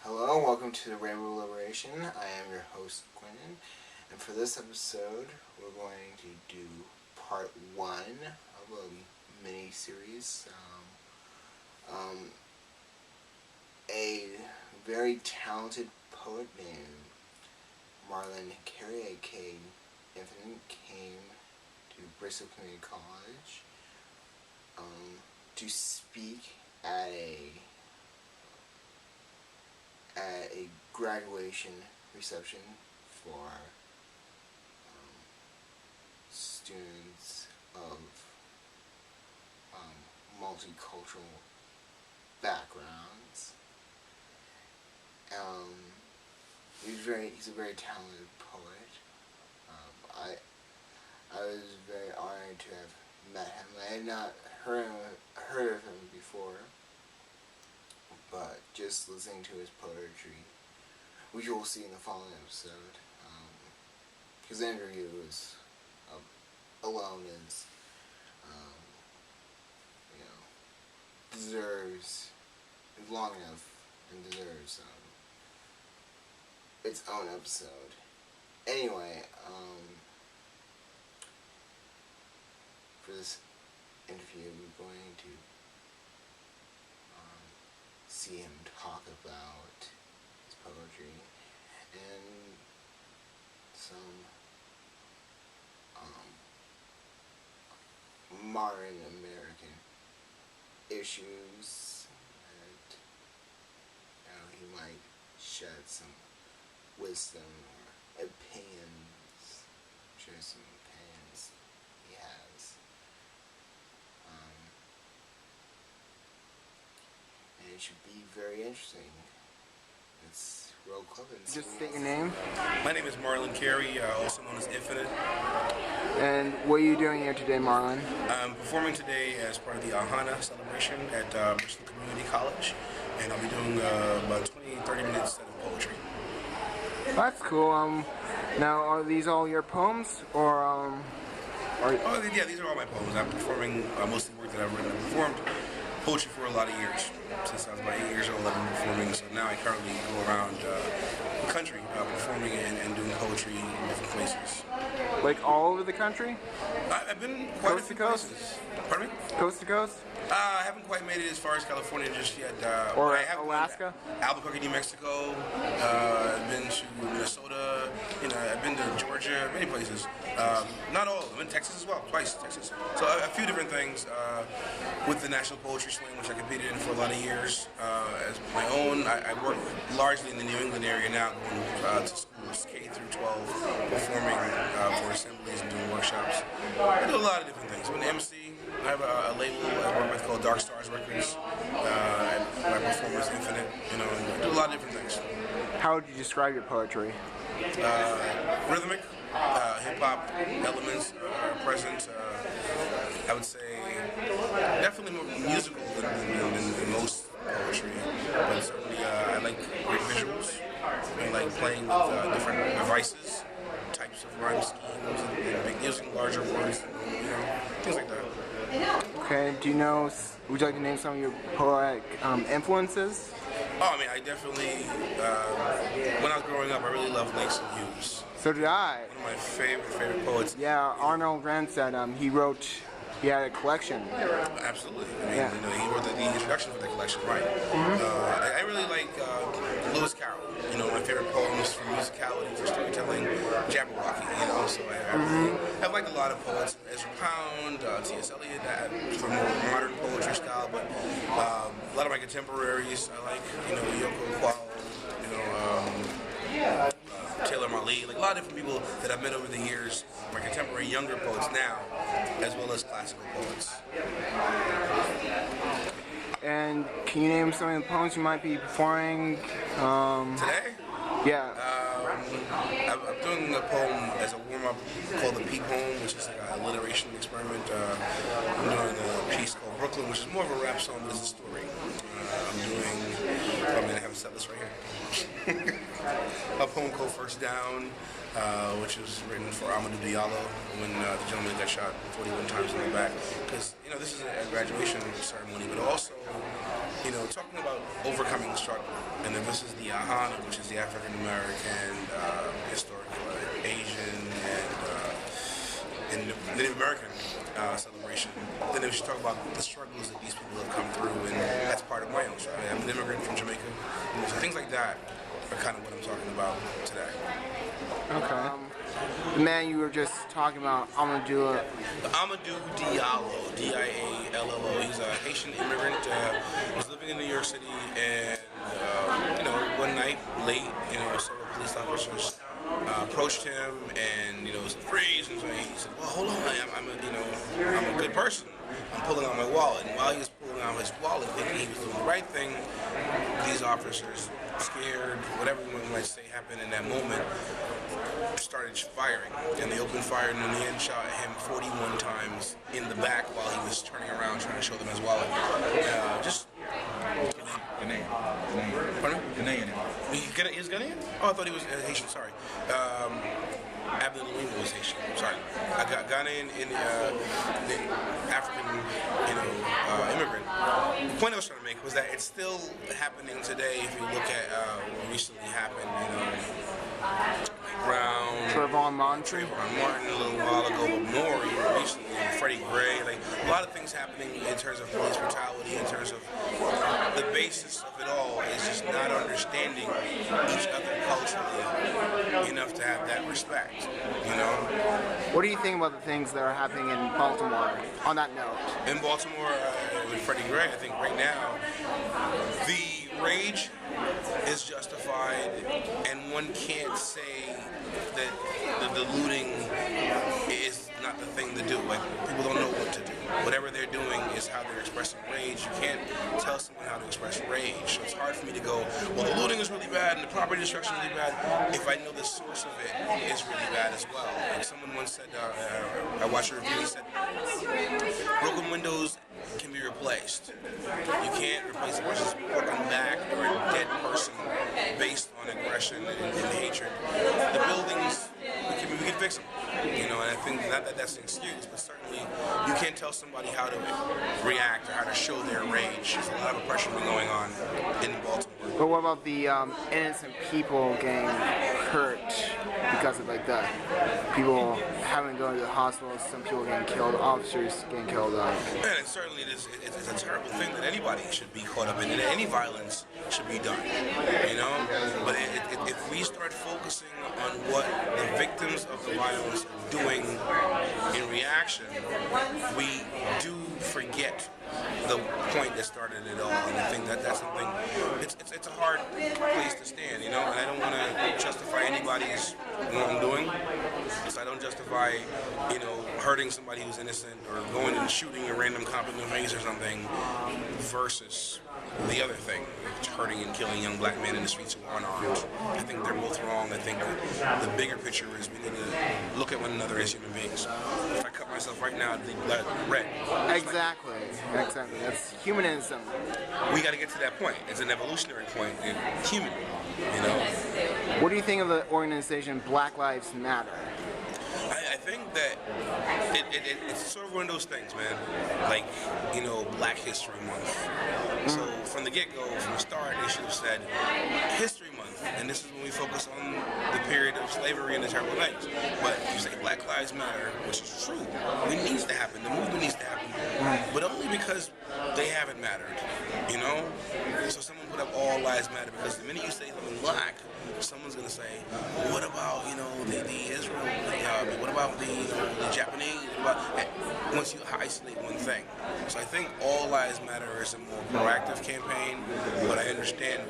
Hello, welcome to the Rainbow Liberation. I am your host, Quentin, and for this episode, we're going to do part 1 of a mini-series. A very talented poet named Marlon Carey AKA Inphynit came to Bristol Community College to speak at a graduation reception for students of multicultural backgrounds. He's a very talented poet. I was very honored to have met him. I had not heard of him before, but just listening to his poetry, which you will see in the following episode, his interview is alone is, deserves, is long enough and deserves its own episode. Anyway, for this interview, we're going to see him talk about his poetry and some modern American issues that he might shed some wisdom or opinions, share some opinions he has. And it should be very interesting. Let's roll clip and see. Just state your name. My name is Marlon Carey, also known as Inphynit. And what are you doing here today, Marlon? I'm performing today as part of the Ahana celebration at Bristol Community College, and I'll be doing about 20-30 minutes set of poetry. That's cool. Now, are these all your poems, or Yeah, these are all my poems. I'm performing mostly work that I've written. I've performed poetry for a lot of years. Since I was about 8 years old, I've been performing, so now I currently go around the country performing and doing poetry in different places. like all over the country? I've been quite Coast a few to coast? places. Pardon me? Coast to coast? I haven't quite made it as far as California just yet. Or I have Alaska? Albuquerque, New Mexico. I've been to Minnesota. I've been to Georgia, many places. Not all. I've been to Texas as well, twice Texas. So a few different things with the National Poetry Slam, which I competed in for a lot of years. As my own, I work largely in the New England area now, going to schools K through 12, performing for assemblies and doing workshops. I do a lot of different things. I'm an MC. I have a label I work with called Dark Stars Records. My perform as Inphynit. And I do a lot of different things. How would you describe your poetry? Rhythmic, hip-hop elements are present. I would say definitely more musical than most poetry, but certainly I like great visuals. I like playing with different devices, types of rhyme schemes, and using larger words, things like that. Okay, would you like to name some of your poetic influences? Oh, I definitely, when I was growing up, I really loved Langston Hughes. So did I. One of my favorite poets. Yeah, Arnold Grant said he had a collection. Absolutely. Yeah. He wrote the introduction for the collection, right? I really like Lewis Carroll. My favorite poems for musicality, for storytelling, Jabberwocky. So I really have liked a lot of poets. Ezra Pound, T.S. Eliot, for more modern poetry style. But a lot of my contemporaries, I like, Yoko Qual, Taylor Mali, like a lot of different people that I've met over the years, my contemporary younger poets now, as well as classical poets. And can you name some of the poems you might be performing? Today? Yeah. I'm doing a poem as a warm-up called the P Poem, which is like a alliteration experiment. I'm doing a piece called Brooklyn, which is more of a rap song, but it's a story. I'm going to have a set list right here. A poem called First Down, which was written for Amadou Diallo when the gentleman got shot 41 times in the back. Because, this is a graduation ceremony, but also talking about overcoming struggle, and then this is the Ahana, which is the African American, historical, Asian, and Native American celebration. Then we should talk about the struggles that these people have come through, and that's part of my own struggle. I'm an immigrant from Jamaica, so things like that are kind of what I'm talking about today. Okay. The man you were just talking about, Amadou Diallo, D-I-A-L-L-O. He's a Haitian immigrant. Was living in New York City, and one night late, several police officers approached him, and said freeze, and so he said, "Well, hold on, I'm a good person. I'm pulling out my wallet." And while he was pulling out his wallet, thinking he was doing the right thing, these officers, scared, whatever you might say happened in that moment, started firing, and they opened fire, and in the end shot at him 41 times in the back while he was turning around trying to show them his wallet. Ghanaian. Pardon me? Ghanaian. He's Ghanaian? Oh, I thought he was Haitian, sorry. Abdul was Haitian, sorry. I got Ghanaian in the African, immigrant. The point I was trying to make was that it's still happening today. If you look at what recently happened, Brown, Trayvon Martin a little while ago, but more even recently, Freddie Gray, like a lot of things happening in terms of police brutality, in terms of the basis of it all is just not understanding each other culturally enough to have that respect, What do you think about the things that are happening in Baltimore, on that note? In Baltimore, with Freddie Gray, I think right now, the rage is justified, and one can't say that the looting is not the thing to do. Like, people don't know what to do. Whatever they're doing is how they're expressing rage. You can't tell someone how to express rage. So it's hard for me to go, well, the looting is really bad and the property destruction is really bad, if I know the source of it is really bad as well. Like someone once said, I watched a review and said, broken windows can be replaced. You can't replace a person's broken back or a dead person based on aggression and hatred. The buildings, we can fix them. And I think not that that's an excuse, but certainly you can't tell somebody how to react or how to show their rage. There's a lot of oppression going on in Baltimore. But what about the innocent people getting hurt because of like that? People having to go to the hospital, some people getting killed, officers getting killed. And certainly it's a terrible thing that anybody should be caught up in, and any violence should be done, But if we start focusing on what the victims of the violence are doing in reaction, we do forget the point that started it all. And I think that's something, it's a hard place to stand, and I don't want to justify anybody's wrongdoing. So I don't justify, hurting somebody who's innocent or going and shooting a random cop in the face or something versus the other thing, hurting and killing young black men in the streets who aren't armed. I think they're both wrong. I think the bigger picture is we need to look at one another as human beings. If I cut myself right now, I'd bleed blood red. Exactly. That's humanism. We got to get to that point. It's an evolutionary point. It's human, What do you think of the organization Black Lives Matter? I think that it's sort of one of those things, man. Like, Black History Month. So from the get-go, from the start, they should have said History Month, and this is when we focus on the period of slavery and the terrible things. But you say Black Lives Matter, which is true. It needs to happen. The movement needs to happen, but only because they haven't mattered, So someone put up All Lives Matter, because the minute you say something black, someone's gonna say, what about the Israel? What about the Japanese? Once you isolate one thing, so I think All Lives Matter is a more proactive campaign. But I understand,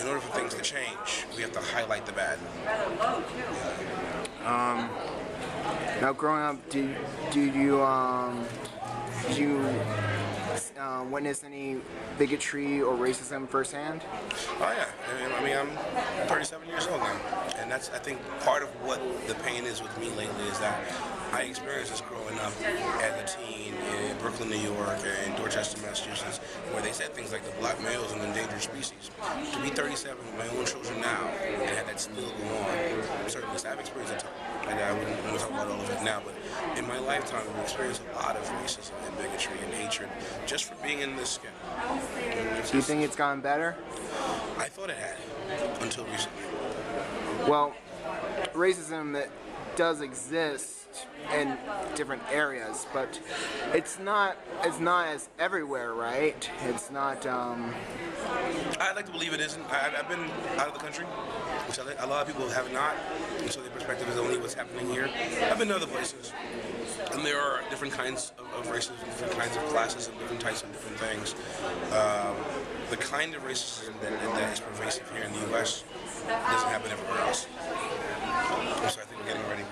in order for things to change, we have to highlight the bad. Now, growing up, did you witness any bigotry or racism firsthand? Oh yeah, am 37 years old now, and that's, I think, part of what the pain is with me lately is that I experienced this growing up as a teen in Brooklyn, New York, and Dorchester, Massachusetts, where they said things like the black male is an endangered species. To be 37 with my own children now and have that still go on, certainly, I've experienced it too. I wouldn't want to talk about all of it now, but in my lifetime, I've experienced a lot of racism and bigotry and hatred just for being in this skin. Do you think it's gotten better? I thought it had, until recently. Well, racism does exist in different areas, but it's not as everywhere, right? It's not. I'd like to believe it isn't. I've been out of the country, which a lot of people have not, and so their perspective is only what's happening here. I've been to other places, and there are different kinds of racism, different kinds of classes, and different types of different things. The kind of racism that is pervasive here in the U.S. doesn't happen everywhere else. So I think we're getting ready.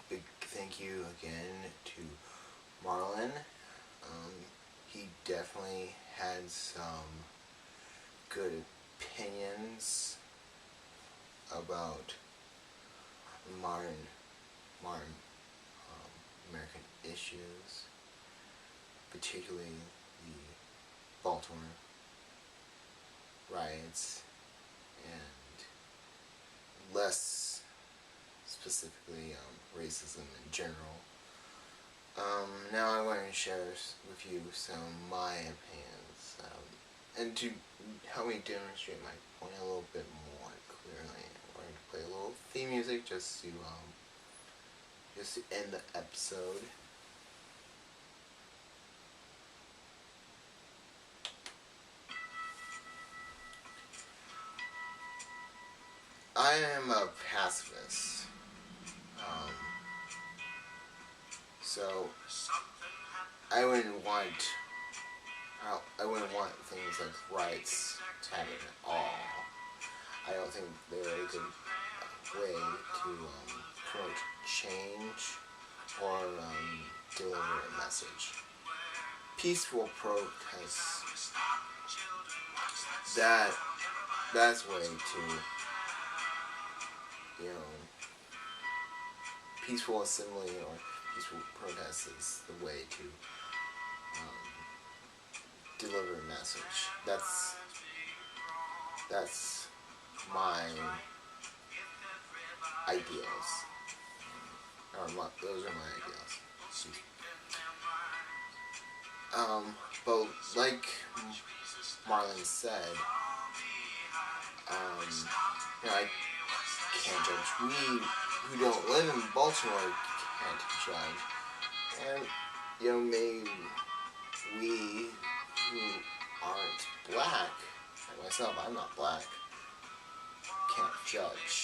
Big thank you again to Marlon. He definitely had some good opinions about modern American issues, particularly the Baltimore riots, and less specifically racism in general. Now I'm going to share with you some of my opinions, and to help me demonstrate my point a little bit more clearly, I'm going to play a little theme music just to end the episode. I am a pacifist, so I wouldn't want things like rights to happen at all. I don't think they're a good way to promote change or deliver a message. Peaceful protests, that's way to, peaceful assembly or peaceful protest is the way to deliver a message. That's my ideals. Those are my ideals. But like Marlon said, I can't judge. We who don't live in Baltimore can't judge. And, maybe we who aren't black, like myself, I'm not black, can't judge.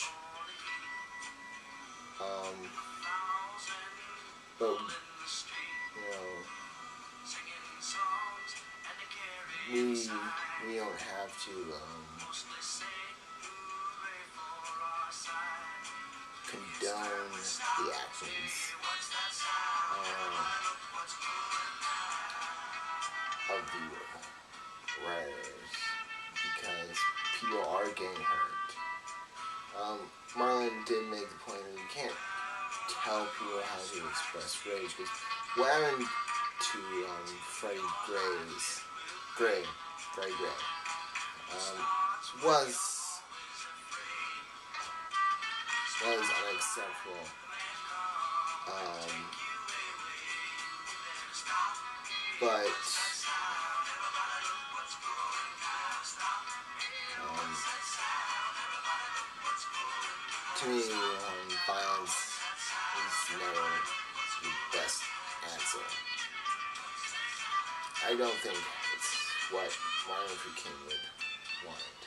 But, we don't have to condone the actions of the rioters because people are getting hurt. Marlon did make the point that you can't tell people how to express rage, because what happened to Freddie Gray was unacceptable. But to me, violence is never the best answer. I don't think it's what Martin Luther King would want.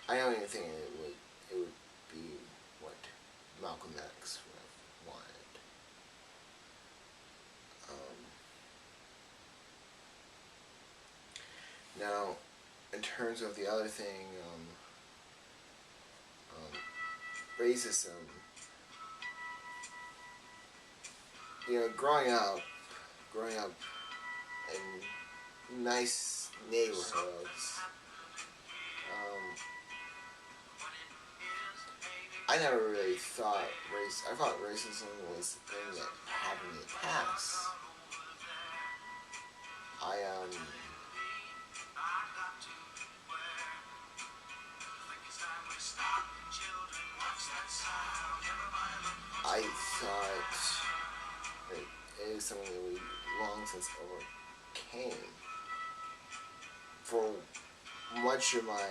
I don't even think it would be what Malcolm X would have wanted. Now, in terms of the other thing, racism, growing up in nice neighborhoods, I never really thought I thought racism was a thing that happened in the past. I thought that it is something that we long since overcame. For much of my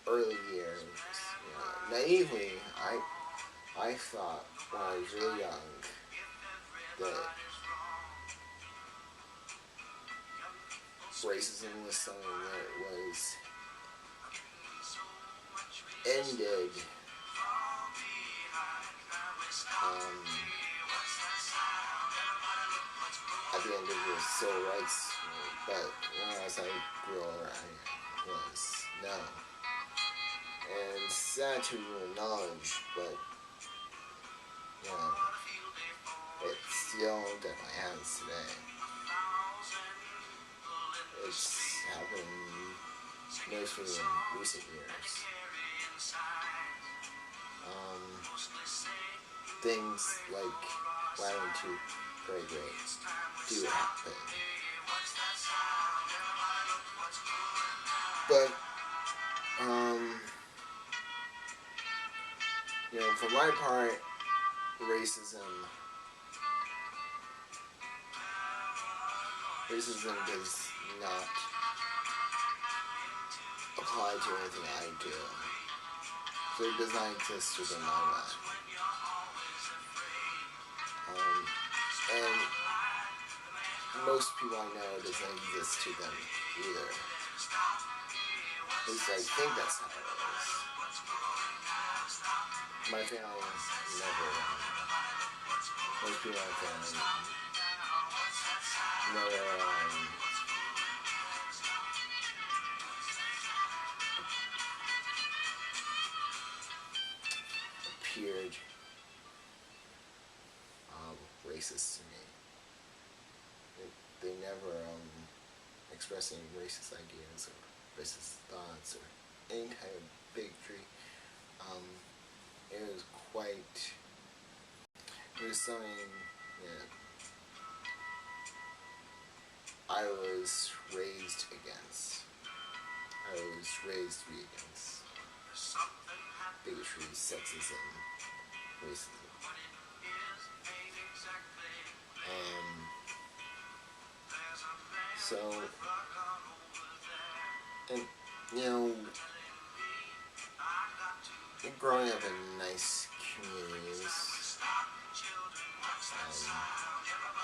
early years, naively, I thought when I was really young that racism was something that was ended at the end of the civil rights movement, but as I grew older, I was no. And it's sad to acknowledge, but it still definitely happens today. It's happened mostly in recent years. Things like why don't you grade do happen. But for my part, racism does not apply to anything I do. So it does not exist within my mind. And most people I know, it doesn't exist to them either. At least I think that's how it is. My family never, most people in my family never appeared racist to me. They never expressed any racist ideas or racist thoughts or any kind of bigotry. It was something that I was raised against. I was raised to be against bigotry, sexism, racism. Growing up in nice communities,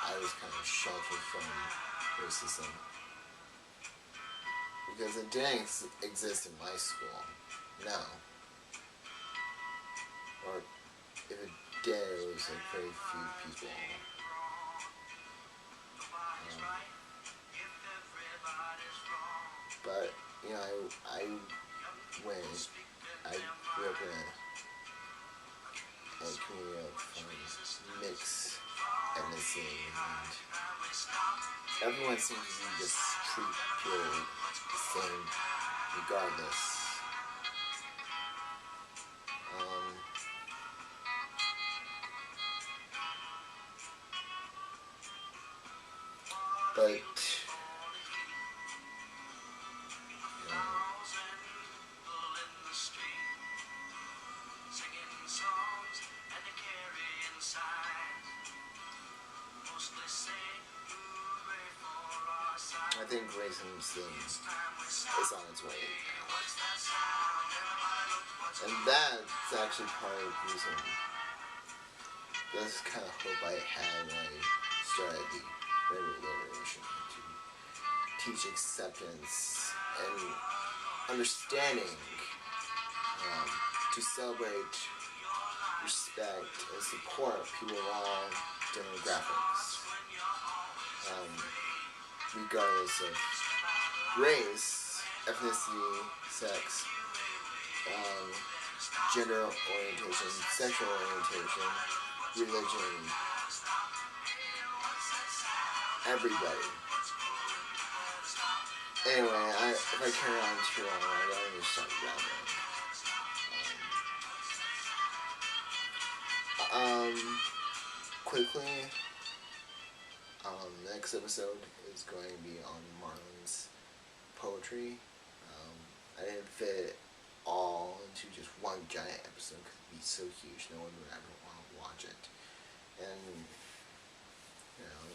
I was kind of sheltered from racism because it didn't exist in my school. No. Or if it did, it was like very few people. But I grew up in a community of mixed ethnicity, and everyone seems to just treat people the same regardless. But I think racism is on its way out. And that's actually part of the reason. That's the kind of hope I had when I started the Rainbow Liberation, to teach acceptance and understanding, to celebrate, respect, and support people of all demographics, regardless of race, ethnicity, sex, gender orientation, sexual orientation, religion, everybody. Anyway, if I carry on too long, I gotta start rambling. quickly, next episode is going to be on Marlon's poetry. I didn't fit it all into just one giant episode because it'd be so huge, no one would ever want to watch it. And, you know,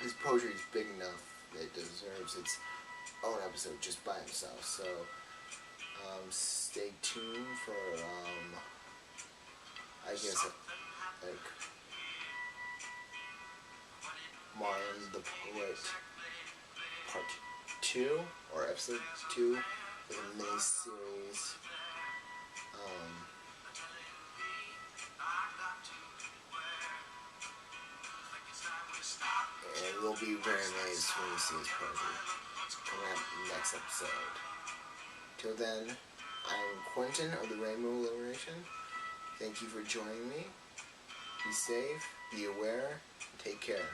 his poetry is big enough that it deserves its own episode just by himself. So, stay tuned for, I guess, like, Marlon the Poet Part 2, or Episode 2, with a mini-series. And we'll be very amazed when we see his poetry coming up next episode. Till then, I'm Quentin of the Rainbow Liberation. Thank you for joining me. Be safe, be aware, and take care.